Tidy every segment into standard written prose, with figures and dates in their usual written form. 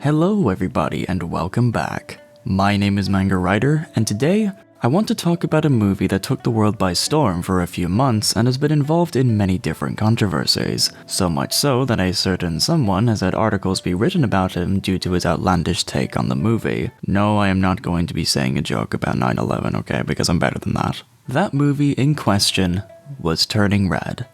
Hello everybody and welcome back. My name is Manga writer, and today I want to talk about a movie that took the world by storm for a few months and has been involved in many different controversies, so much so that a certain someone has had articles be written about him due to his outlandish take on the movie. No, I am not going to be saying a joke about 9/11, okay, because I'm better than that. That movie in question was Turning Red.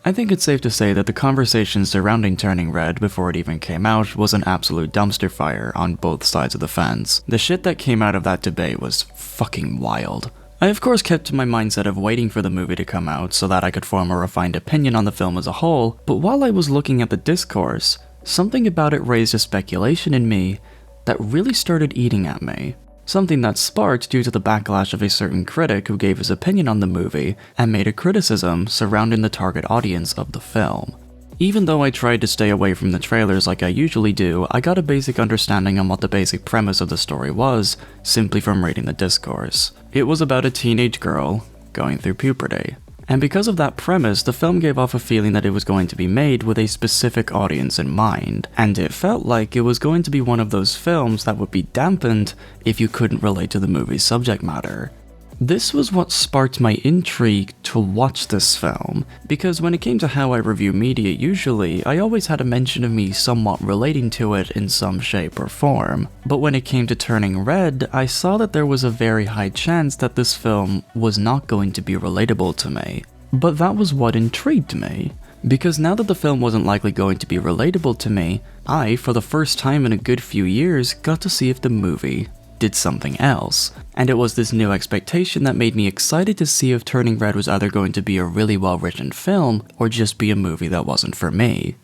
I think it's safe to say that the conversation surrounding Turning Red before it even came out was an absolute dumpster fire on both sides of the fence. The shit that came out of that debate was fucking wild. I of course kept to my mindset of waiting for the movie to come out so that I could form a refined opinion on the film as a whole, but while I was looking at the discourse, something about it raised a speculation in me that really started eating at me. Something that sparked due to the backlash of a certain critic who gave his opinion on the movie and made a criticism surrounding the target audience of the film. Even though I tried to stay away from the trailers like I usually do, I got a basic understanding on what the basic premise of the story was, simply from reading the discourse. It was about a teenage girl going through puberty. And because of that premise, the film gave off a feeling that it was going to be made with a specific audience in mind, and it felt like it was going to be one of those films that would be dampened if you couldn't relate to the movie's subject matter. This was what sparked my intrigue to watch this film, because when it came to how I review media usually, I always had a mention of me somewhat relating to it in some shape or form. But when it came to Turning Red, I saw that there was a very high chance that this film was not going to be relatable to me. But that was what intrigued me. Because now that the film wasn't likely going to be relatable to me, I, for the first time in a good few years, got to see if the movie did something else. And it was this new expectation that made me excited to see if Turning Red was either going to be a really well-written film or just be a movie that wasn't for me.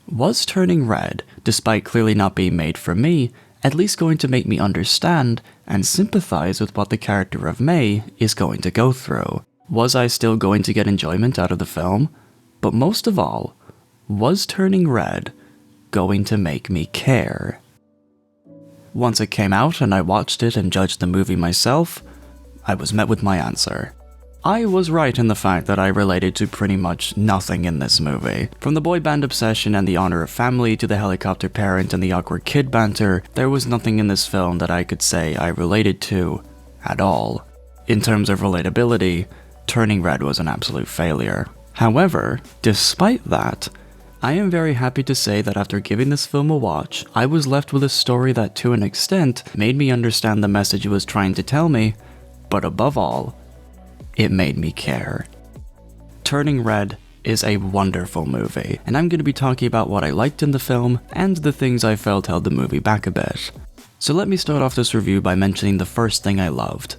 Was Turning Red, despite clearly not being made for me, at least going to make me understand and sympathize with what the character of May is going to go through? Was I still going to get enjoyment out of the film? But most of all, was Turning Red going to make me care? Once it came out and I watched it and judged the movie myself, I was met with my answer. I was right in the fact that I related to pretty much nothing in this movie. From the boy band obsession and the honor of family to the helicopter parent and the awkward kid banter, there was nothing in this film that I could say I related to at all. In terms of relatability, Turning Red was an absolute failure. However, despite that, I am very happy to say that after giving this film a watch, I was left with a story that to an extent made me understand the message it was trying to tell me, but above all, it made me care. Turning Red is a wonderful movie, and I'm going to be talking about what I liked in the film and the things I felt held the movie back a bit. So let me start off this review by mentioning the first thing I loved: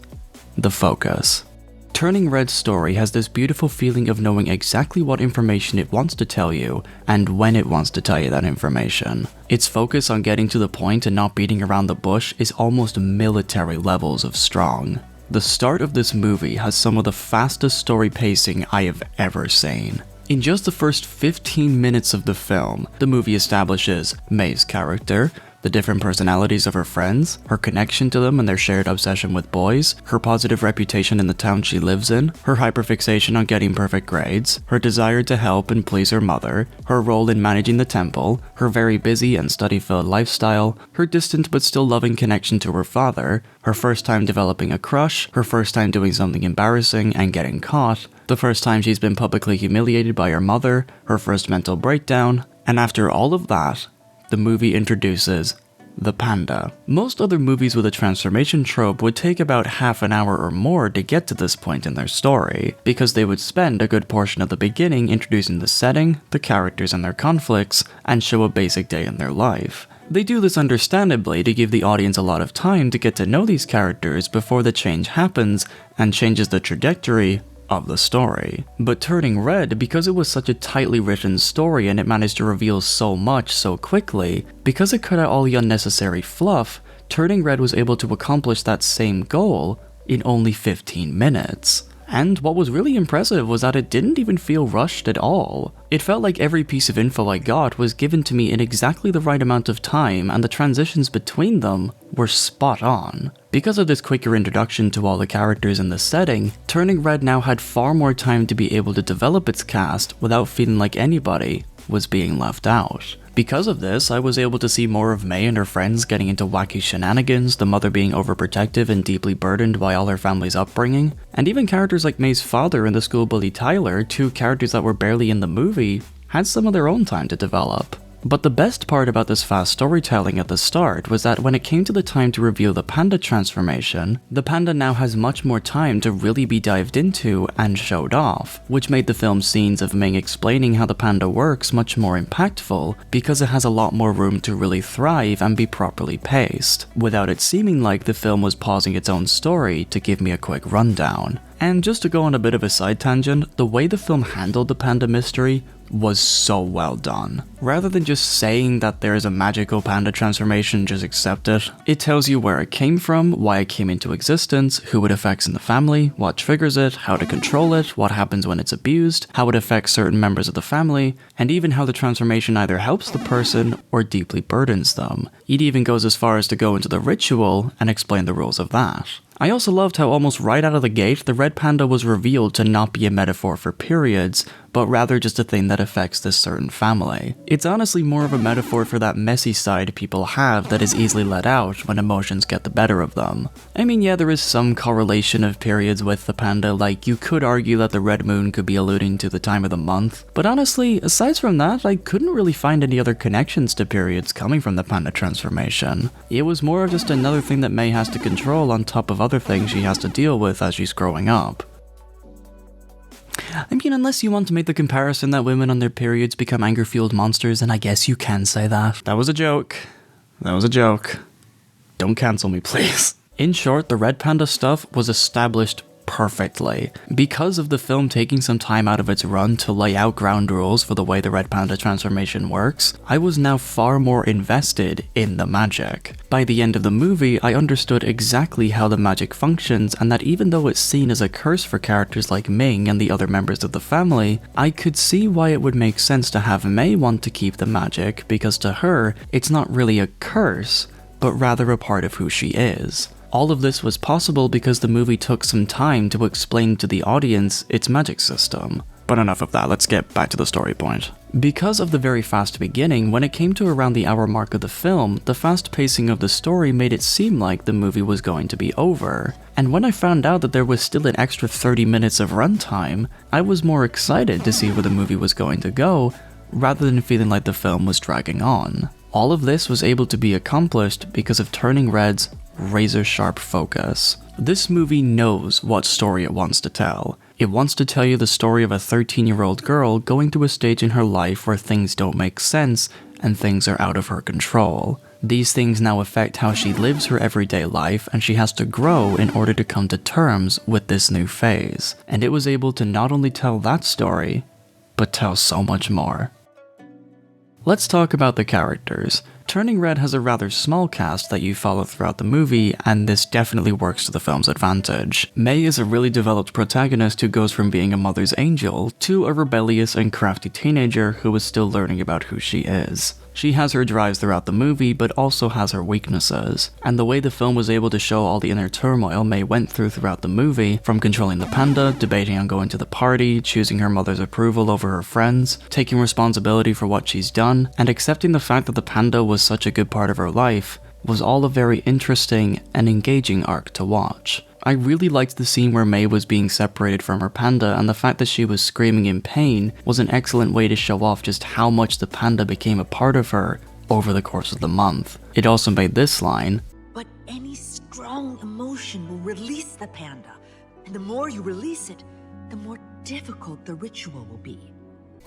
the focus. Turning Red's story has this beautiful feeling of knowing exactly what information it wants to tell you, and when it wants to tell you that information. Its focus on getting to the point and not beating around the bush is almost military levels of strong. The start of this movie has some of the fastest story pacing I have ever seen. In just the first 15 minutes of the film, the movie establishes May's character, the different personalities of her friends, her connection to them and their shared obsession with boys, her positive reputation in the town she lives in, her hyperfixation on getting perfect grades, her desire to help and please her mother, her role in managing the temple, her very busy and study-filled lifestyle, her distant but still loving connection to her father, her first time developing a crush, her first time doing something embarrassing and getting caught, the first time she's been publicly humiliated by her mother, her first mental breakdown, and after all of that, the movie introduces the panda. Most other movies with a transformation trope would take about half an hour or more to get to this point in their story, because they would spend a good portion of the beginning introducing the setting, the characters and their conflicts, and show a basic day in their life. They do this understandably to give the audience a lot of time to get to know these characters before the change happens and changes the trajectory of the story. But Turning Red, because it was such a tightly written story and it managed to reveal so much so quickly, because it cut out all the unnecessary fluff, Turning Red was able to accomplish that same goal in only 15 minutes. And what was really impressive was that it didn't even feel rushed at all. It felt like every piece of info I got was given to me in exactly the right amount of time, and the transitions between them were spot on. Because of this quicker introduction to all the characters in the setting, Turning Red now had far more time to be able to develop its cast without feeling like anybody was being left out. Because of this, I was able to see more of Mei and her friends getting into wacky shenanigans, the mother being overprotective and deeply burdened by all her family's upbringing, and even characters like Mei's father and the school bully Tyler, two characters that were barely in the movie, had some of their own time to develop. But the best part about this fast storytelling at the start was that when it came to the time to reveal the panda transformation, the panda now has much more time to really be dived into and showed off, which made the film scenes of Ming explaining how the panda works much more impactful because it has a lot more room to really thrive and be properly paced, without it seeming like the film was pausing its own story to give me a quick rundown. And just to go on a bit of a side tangent, the way the film handled the panda mystery was so well done. Rather than just saying that there is a magical panda transformation, just accept it. It tells you where it came from, why it came into existence, who it affects in the family, what triggers it, how to control it, what happens when it's abused, how it affects certain members of the family, and even how the transformation either helps the person or deeply burdens them. It even goes as far as to go into the ritual and explain the rules of that. I also loved how almost right out of the gate, the red panda was revealed to not be a metaphor for periods, but rather just a thing that affects this certain family. It's honestly more of a metaphor for that messy side people have that is easily let out when emotions get the better of them. I mean, yeah, there is some correlation of periods with the panda, like you could argue that the red moon could be alluding to the time of the month, but honestly, aside from that, I couldn't really find any other connections to periods coming from the panda transformation. It was more of just another thing that Mei has to control on top of other things she has to deal with as she's growing up. I mean, unless you want to make the comparison that women on their periods become anger-fueled monsters, and I guess you can say that. That was a joke. That was a joke. Don't cancel me, please. In short, the red panda stuff was established perfectly. Because of the film taking some time out of its run to lay out ground rules for the way the red panda transformation works, I was now far more invested in the magic. By the end of the movie, I understood exactly how the magic functions, and that even though it's seen as a curse for characters like Ming and the other members of the family, I could see why it would make sense to have Mei want to keep the magic, because to her, it's not really a curse, but rather a part of who she is. All of this was possible because the movie took some time to explain to the audience its magic system. But enough of that, let's get back to the story point. Because of the very fast beginning, when it came to around the hour mark of the film, the fast pacing of the story made it seem like the movie was going to be over. And when I found out that there was still an extra 30 minutes of runtime, I was more excited to see where the movie was going to go, rather than feeling like the film was dragging on. All of this was able to be accomplished because of Turning Red's razor-sharp focus. This movie knows what story it wants to tell. It wants to tell you the story of a 13-year-old girl going through a stage in her life where things don't make sense and things are out of her control. These things now affect how she lives her everyday life, and she has to grow in order to come to terms with this new phase. And it was able to not only tell that story, but tell so much more. Let's talk about the characters. Turning Red has a rather small cast that you follow throughout the movie, and this definitely works to the film's advantage. Mei is a really developed protagonist who goes from being a mother's angel to a rebellious and crafty teenager who is still learning about who she is. She has her drives throughout the movie, but also has her weaknesses. And the way the film was able to show all the inner turmoil Mei went throughout the movie, from controlling the panda, debating on going to the party, choosing her mother's approval over her friends, taking responsibility for what she's done, and accepting the fact that the panda was such a good part of her life, was all a very interesting and engaging arc to watch. I really liked the scene where Mei was being separated from her panda, and the fact that she was screaming in pain was an excellent way to show off just how much the panda became a part of her over the course of the month. It also made this line, "But any strong emotion will release the panda, and the more you release it, the more difficult the ritual will be."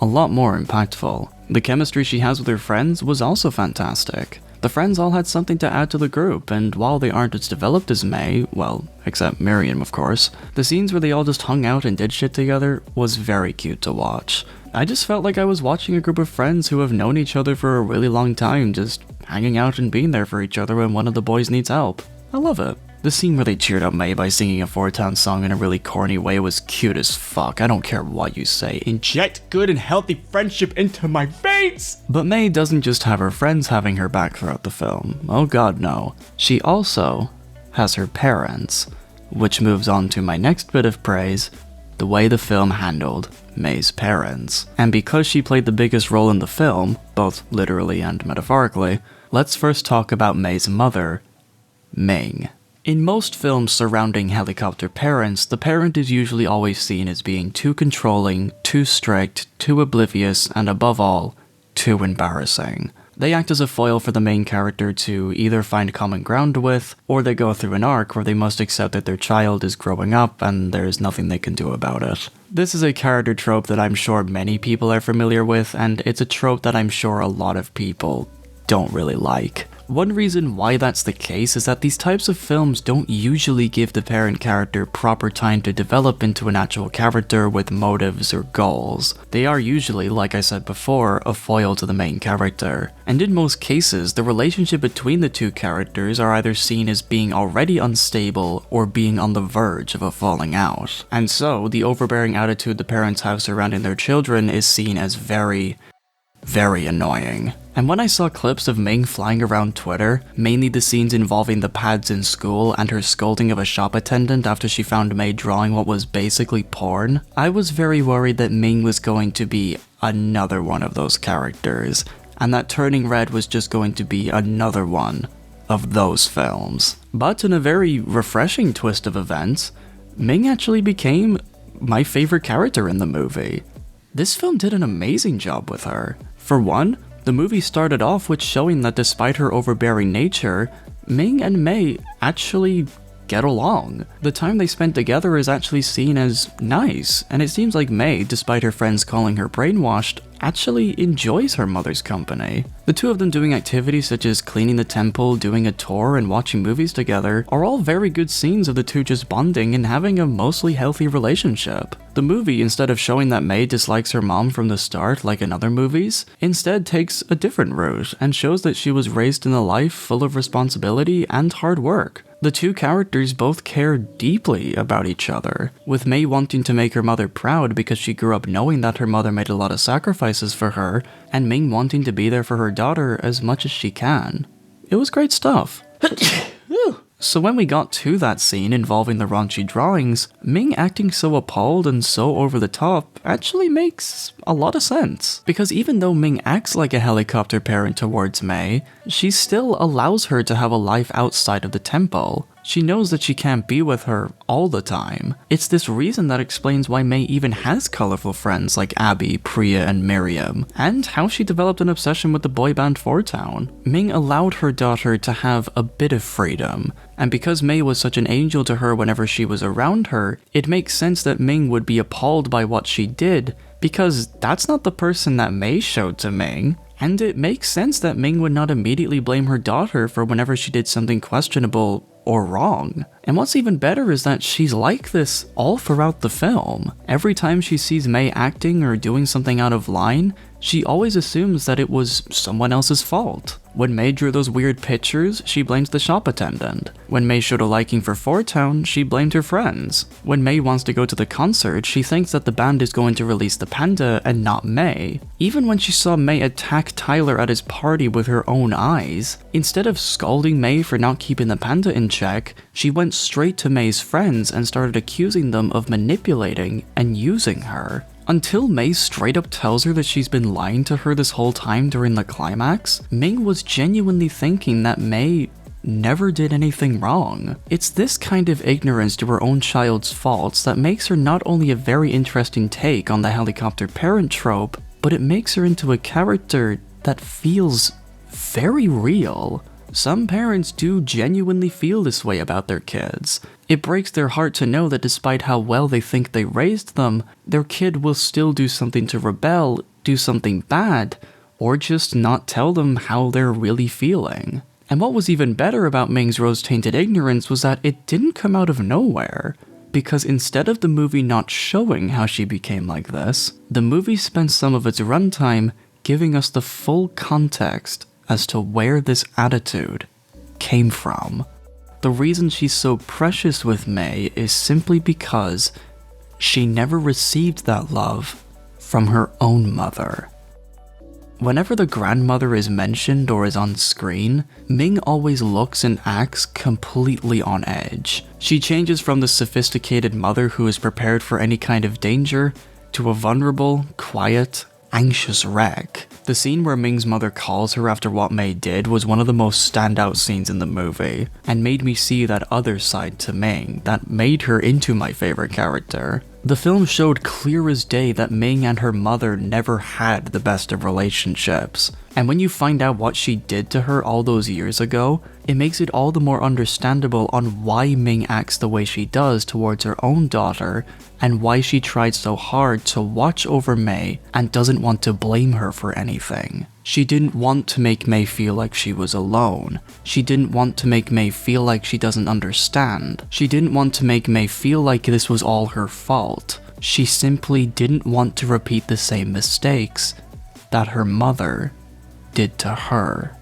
a lot more impactful. The chemistry she has with her friends was also fantastic. The friends all had something to add to the group, and while they aren't as developed as Mei, well, except Miriam of course, the scenes where they all just hung out and did shit together was very cute to watch. I just felt like I was watching a group of friends who have known each other for a really long time, just hanging out and being there for each other when one of the boys needs help. I love it. The scene where they cheered up Mei by singing a Four Town song in a really corny way was cute as fuck. I don't care what you say. Inject good and healthy friendship into my veins! But Mei doesn't just have her friends having her back throughout the film. Oh god, no. She also has her parents. Which moves on to my next bit of praise, the way the film handled Mei's parents. And because she played the biggest role in the film, both literally and metaphorically, let's first talk about Mei's mother, Ming. In most films surrounding helicopter parents, the parent is usually always seen as being too controlling, too strict, too oblivious, and above all, too embarrassing. They act as a foil for the main character to either find common ground with, or they go through an arc where they must accept that their child is growing up and there's nothing they can do about it. This is a character trope that I'm sure many people are familiar with, and it's a trope that I'm sure a lot of people don't really like. One reason why that's the case is that these types of films don't usually give the parent character proper time to develop into an actual character with motives or goals. They are usually, like I said before, a foil to the main character. And in most cases, the relationship between the two characters are either seen as being already unstable or being on the verge of a falling out. And so, the overbearing attitude the parents have surrounding their children is seen as very annoying. And when I saw clips of Ming flying around Twitter, mainly the scenes involving the pads in school and her scolding of a shop attendant after she found Mei drawing what was basically porn, I was very worried that Ming was going to be another one of those characters, and that Turning Red was just going to be another one of those films. But in a very refreshing twist of events, Ming actually became my favorite character in the movie. This film did an amazing job with her. For one, the movie started off with showing that despite her overbearing nature, Ming and Mei actually get along. The time they spent together is actually seen as nice, and it seems like Mei, despite her friends calling her brainwashed, actually enjoys her mother's company. The two of them doing activities such as cleaning the temple, doing a tour, and watching movies together are all very good scenes of the two just bonding and having a mostly healthy relationship. The movie, instead of showing that Mei dislikes her mom from the start like in other movies, instead takes a different route and shows that she was raised in a life full of responsibility and hard work. The two characters both care deeply about each other, with Mei wanting to make her mother proud because she grew up knowing that her mother made a lot of sacrifices for her, and Ming wanting to be there for her daughter as much as she can. It was great stuff. So when we got to that scene involving the raunchy drawings, Ming acting so appalled and so over the top actually makes a lot of sense. Because even though Ming acts like a helicopter parent towards Mei, she still allows her to have a life outside of the temple. She knows that she can't be with her all the time. It's this reason that explains why Mei even has colorful friends like Abby, Priya, and Miriam, and how she developed an obsession with the boy band Four Town. Ming allowed her daughter to have a bit of freedom, and because Mei was such an angel to her whenever she was around her, it makes sense that Ming would be appalled by what she did, because that's not the person that Mei showed to Ming. And it makes sense that Ming would not immediately blame her daughter for whenever she did something questionable or wrong. And what's even better is that she's like this all throughout the film. Every time she sees Mei acting or doing something out of line, she always assumes that it was someone else's fault. When Mei drew those weird pictures, she blames the shop attendant. When Mei showed a liking for Four Town, she blamed her friends. When Mei wants to go to the concert, she thinks that the band is going to release the panda and not Mei. Even when she saw Mei attack Tyler at his party with her own eyes, instead of scolding Mei for not keeping the panda in check, she went straight to Mei's friends and started accusing them of manipulating and using her. Until Mei straight up tells her that she's been lying to her this whole time during the climax, Ming was genuinely thinking that Mei never did anything wrong. It's this kind of ignorance to her own child's faults that makes her not only a very interesting take on the helicopter parent trope, but it makes her into a character that feels very real. Some parents do genuinely feel this way about their kids. It breaks their heart to know that despite how well they think they raised them, their kid will still do something to rebel, do something bad, or just not tell them how they're really feeling. And what was even better about Ming's rose-tainted ignorance was that it didn't come out of nowhere. Because instead of the movie not showing how she became like this, the movie spent some of its runtime giving us the full context as to where this attitude came from. the reason she's so precious with Mei is simply because she never received that love from her own mother. Whenever the grandmother is mentioned or is on screen, Ming always looks and acts completely on edge. She changes from the sophisticated mother who is prepared for any kind of danger to a vulnerable, quiet, anxious wreck. The scene where Ming's mother calls her after what Mei did was one of the most standout scenes in the movie, and made me see that other side to Ming that made her into my favorite character. The film showed clear as day that Ming and her mother never had the best of relationships, and when you find out what she did to her all those years ago, it makes it all the more understandable on why Ming acts the way she does towards her own daughter, and why she tried so hard to watch over Mei and doesn't want to blame her for anything. She didn't want to make Mei feel like she was alone. She didn't want to make Mei feel like she doesn't understand. She didn't want to make Mei feel like this was all her fault. She simply didn't want to repeat the same mistakes that her mother did to her.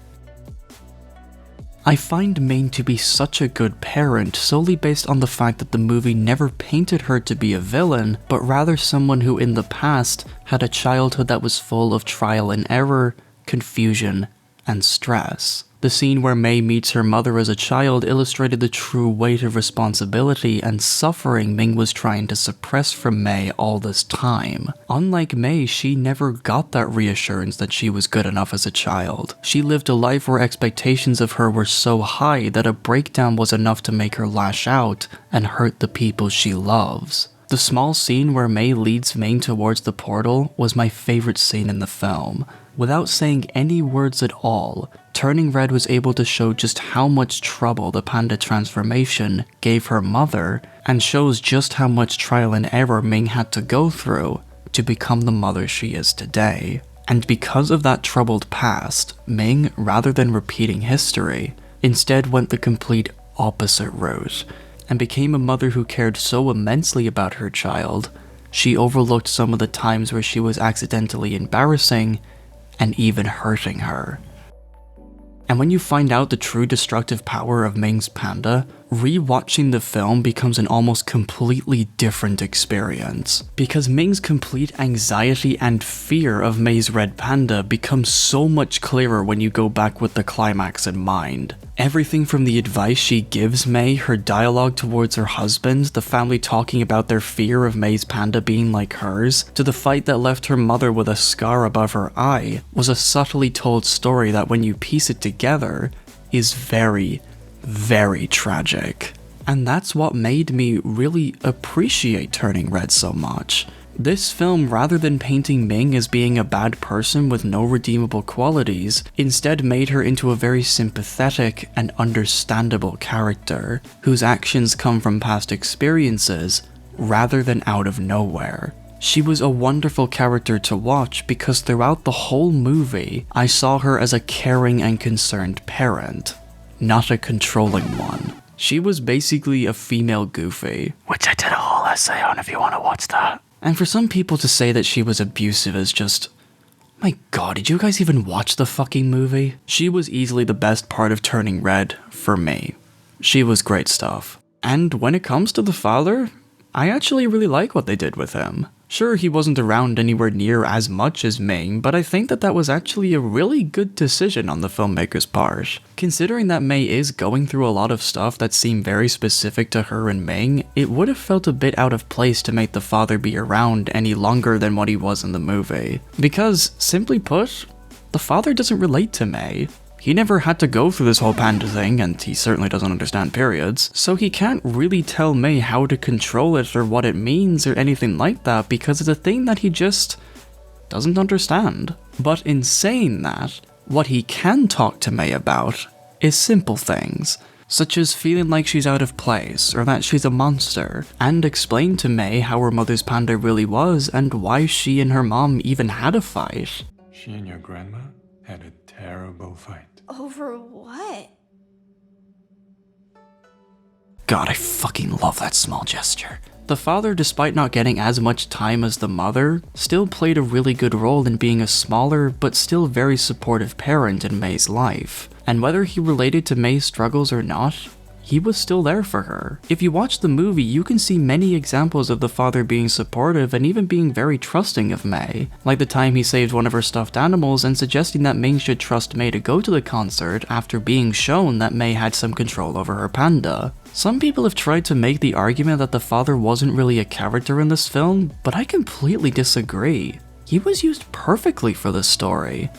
I find Ming to be such a good parent solely based on the fact that the movie never painted her to be a villain, but rather someone who in the past had a childhood that was full of trial and error, confusion, and stress. The scene where Mei meets her mother as a child illustrated the true weight of responsibility and suffering Ming was trying to suppress from Mei all this time. Unlike Mei, she never got that reassurance that she was good enough as a child. She lived a life where expectations of her were so high that a breakdown was enough to make her lash out and hurt the people she loves. The small scene where Mei leads Ming towards the portal was my favorite scene in the film. Without saying any words at all, Turning Red was able to show just how much trouble the panda transformation gave her mother, and shows just how much trial and error Ming had to go through to become the mother she is today. And because of that troubled past, Ming, rather than repeating history, instead went the complete opposite route, and became a mother who cared so immensely about her child, she overlooked some of the times where she was accidentally embarrassing and even hurting her. And when you find out the true destructive power of Ming's panda, rewatching the film becomes an almost completely different experience. Because Ming's complete anxiety and fear of Mei's red panda becomes so much clearer when you go back with the climax in mind. Everything from the advice she gives Mei, her dialogue towards her husband, the family talking about their fear of Mei's panda being like hers, to the fight that left her mother with a scar above her eye, was a subtly told story that when you piece it together, is very, very tragic. And that's what made me really appreciate Turning Red so much. This film, rather than painting Ming as being a bad person with no redeemable qualities, instead made her into a very sympathetic and understandable character, whose actions come from past experiences rather than out of nowhere. She was a wonderful character to watch because throughout the whole movie, I saw her as a caring and concerned parent, not a controlling one. She was basically a female Goofy, which I did a whole essay on if you want to watch that. And for some people to say that she was abusive is just... my god, did you guys even watch the fucking movie? She was easily the best part of Turning Red for me. She was great stuff. And when it comes to the father, I actually really like what they did with him. Sure, he wasn't around anywhere near as much as Ming, but I think that that was actually a really good decision on the filmmaker's part. Considering that Mei is going through a lot of stuff that seemed very specific to her and Ming, it would have felt a bit out of place to make the father be around any longer than what he was in the movie. Because, simply put, the father doesn't relate to Mei. He never had to go through this whole panda thing, and he certainly doesn't understand periods, so he can't really tell Mei how to control it or what it means or anything like that because it's a thing that he just doesn't understand. But in saying that, what he can talk to Mei about is simple things, such as feeling like she's out of place or that she's a monster, and explain to Mei how her mother's panda really was and why she and her mom even had a fight. She and your grandma had a terrible fight. Over what? God, I fucking love that small gesture. The father, despite not getting as much time as the mother, still played a really good role in being a smaller but still very supportive parent in Mei's life. And whether he related to Mei's struggles or not, he was still there for her. If you watch the movie, you can see many examples of the father being supportive and even being very trusting of Mei, like the time he saved one of her stuffed animals and suggesting that Ming should trust Mei to go to the concert after being shown that Mei had some control over her panda. Some people have tried to make the argument that the father wasn't really a character in this film, but I completely disagree. He was used perfectly for this story.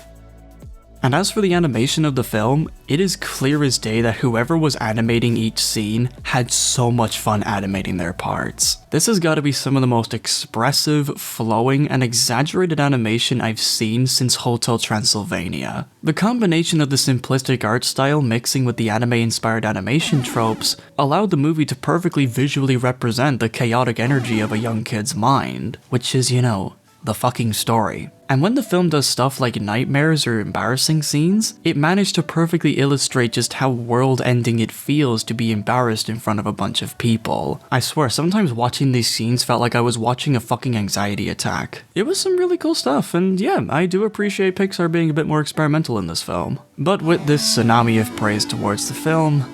And as for the animation of the film, it is clear as day that whoever was animating each scene had so much fun animating their parts. This has got to be some of the most expressive, flowing, and exaggerated animation I've seen since Hotel Transylvania. The combination of the simplistic art style mixing with the anime-inspired animation tropes allowed the movie to perfectly visually represent the chaotic energy of a young kid's mind, which is, you know, the fucking story. And when the film does stuff like nightmares or embarrassing scenes, it managed to perfectly illustrate just how world-ending it feels to be embarrassed in front of a bunch of people. I swear, sometimes watching these scenes felt like I was watching a fucking anxiety attack. It was some really cool stuff, and yeah, I do appreciate Pixar being a bit more experimental in this film. But with this tsunami of praise towards the film,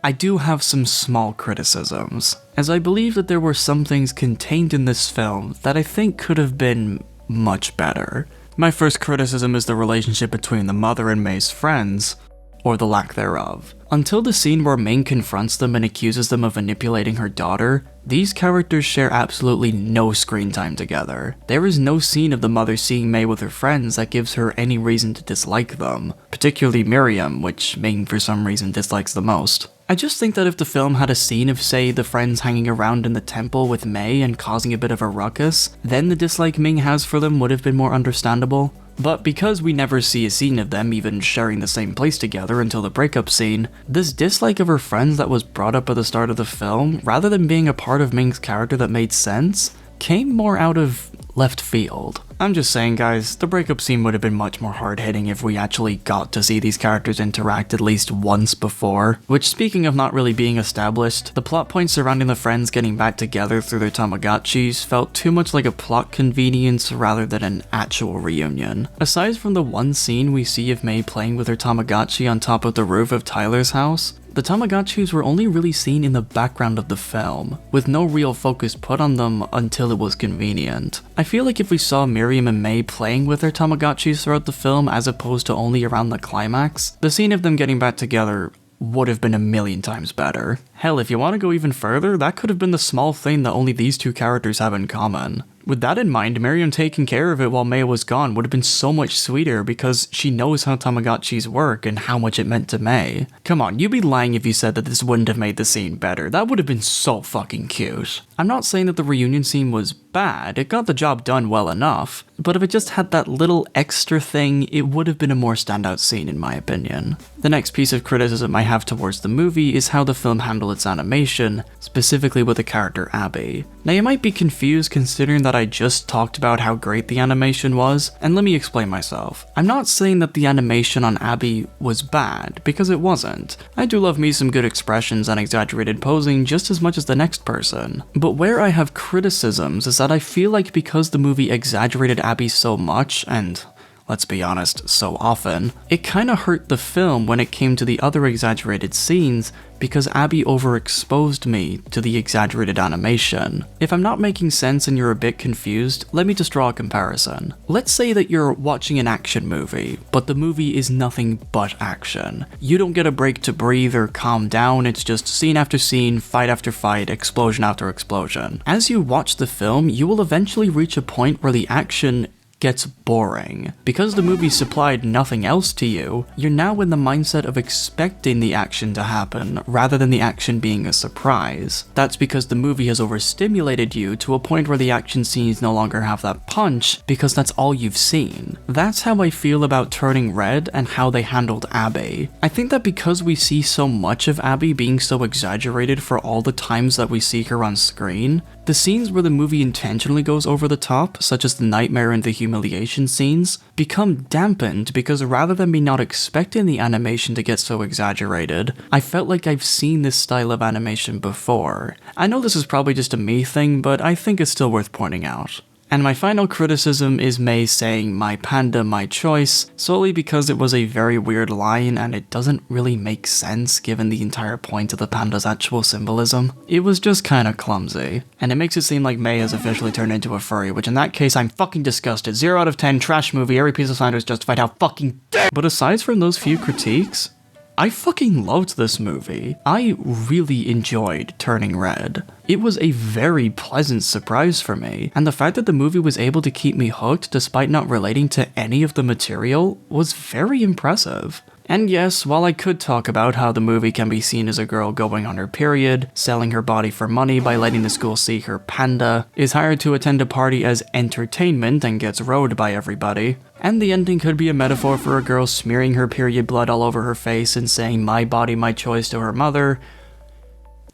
I do have some small criticisms, as I believe that there were some things contained in this film that I think could have been much better. My first criticism is the relationship between the mother and Mei's friends, or the lack thereof. Until the scene where Ming confronts them and accuses them of manipulating her daughter, these characters share absolutely no screen time together. There is no scene of the mother seeing Mei with her friends that gives her any reason to dislike them, particularly Miriam, which Ming for some reason dislikes the most. I just think that if the film had a scene of, say, the friends hanging around in the temple with Mei and causing a bit of a ruckus, then the dislike Ming has for them would have been more understandable. But because we never see a scene of them even sharing the same place together until the breakup scene, this dislike of her friends that was brought up at the start of the film, rather than being a part of Ming's character that made sense, came more out of left field. I'm just saying, guys, the breakup scene would have been much more hard-hitting if we actually got to see these characters interact at least once before. Which, speaking of not really being established, the plot points surrounding the friends getting back together through their Tamagotchis felt too much like a plot convenience rather than an actual reunion. Aside from the one scene we see of Mei playing with her Tamagotchi on top of the roof of Tyler's house, the Tamagotchis were only really seen in the background of the film, with no real focus put on them until it was convenient. I feel like if we saw Miriam and Mei playing with their Tamagotchis throughout the film as opposed to only around the climax, the scene of them getting back together would have been a million times better. Hell, if you want to go even further, that could have been the small thing that only these two characters have in common. With that in mind, Miriam taking care of it while Mei was gone would have been so much sweeter because she knows how Tamagotchis work and how much it meant to Mei. Come on, you'd be lying if you said that this wouldn't have made the scene better. That would have been so fucking cute. I'm not saying that the reunion scene was bad, it got the job done well enough, but if it just had that little extra thing, it would have been a more standout scene in my opinion. The next piece of criticism I have towards the movie is how the film handled its animation, specifically with the character Abby. Now you might be confused considering that I just talked about how great the animation was, and let me explain myself. I'm not saying that the animation on Abby was bad, because it wasn't. I do love me some good expressions and exaggerated posing just as much as the next person. But where I have criticisms is that I feel like because the movie exaggerated Abby so much, and let's be honest, so often, it kinda hurt the film when it came to the other exaggerated scenes because Abby overexposed me to the exaggerated animation. If I'm not making sense and you're a bit confused, let me just draw a comparison. Let's say that you're watching an action movie, but the movie is nothing but action. You don't get a break to breathe or calm down, it's just scene after scene, fight after fight, explosion after explosion. As you watch the film, you will eventually reach a point where the action gets boring. Because the movie supplied nothing else to you, you're now in the mindset of expecting the action to happen, rather than the action being a surprise. That's because the movie has overstimulated you to a point where the action scenes no longer have that punch, because that's all you've seen. That's how I feel about Turning Red and how they handled Abby. I think that because we see so much of Abby being so exaggerated for all the times that we see her on screen, the scenes where the movie intentionally goes over the top, such as the nightmare and the humiliation scenes, become dampened because rather than me not expecting the animation to get so exaggerated, I felt like I've seen this style of animation before. I know this is probably just a me thing, but I think it's still worth pointing out. And my final criticism is Mei saying "my panda, my choice" solely because it was a very weird line and it doesn't really make sense given the entire point of the panda's actual symbolism. It was just kinda clumsy, and it makes it seem like Mei has officially turned into a furry, which in that case I'm fucking disgusted. 0 out of 10, trash movie, every piece of slander is justified, how fucking dare. But aside from those few critiques, I fucking loved this movie. I really enjoyed Turning Red. It was a very pleasant surprise for me, and the fact that the movie was able to keep me hooked despite not relating to any of the material was very impressive. And yes, while I could talk about how the movie can be seen as a girl going on her period, selling her body for money by letting the school see her panda, is hired to attend a party as entertainment and gets rode by everybody, and the ending could be a metaphor for a girl smearing her period blood all over her face and saying "my body, my choice" to her mother,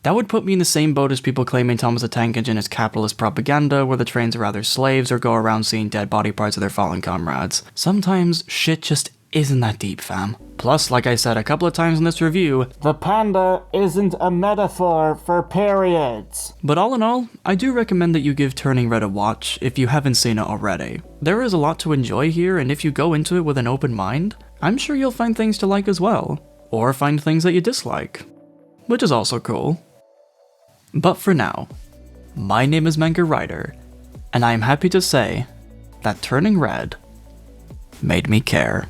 that would put me in the same boat as people claiming Thomas the Tank Engine is capitalist propaganda, where the trains are either slaves or go around seeing dead body parts of their fallen comrades. Sometimes shit just isn't that deep, fam. Plus, like I said a couple of times in this review, the panda isn't a metaphor for periods. But all in all, I do recommend that you give Turning Red a watch if you haven't seen it already. There is a lot to enjoy here, and if you go into it with an open mind, I'm sure you'll find things to like as well. Or find things that you dislike, which is also cool. But for now, my name is Manga Rider, and I am happy to say that Turning Red made me care.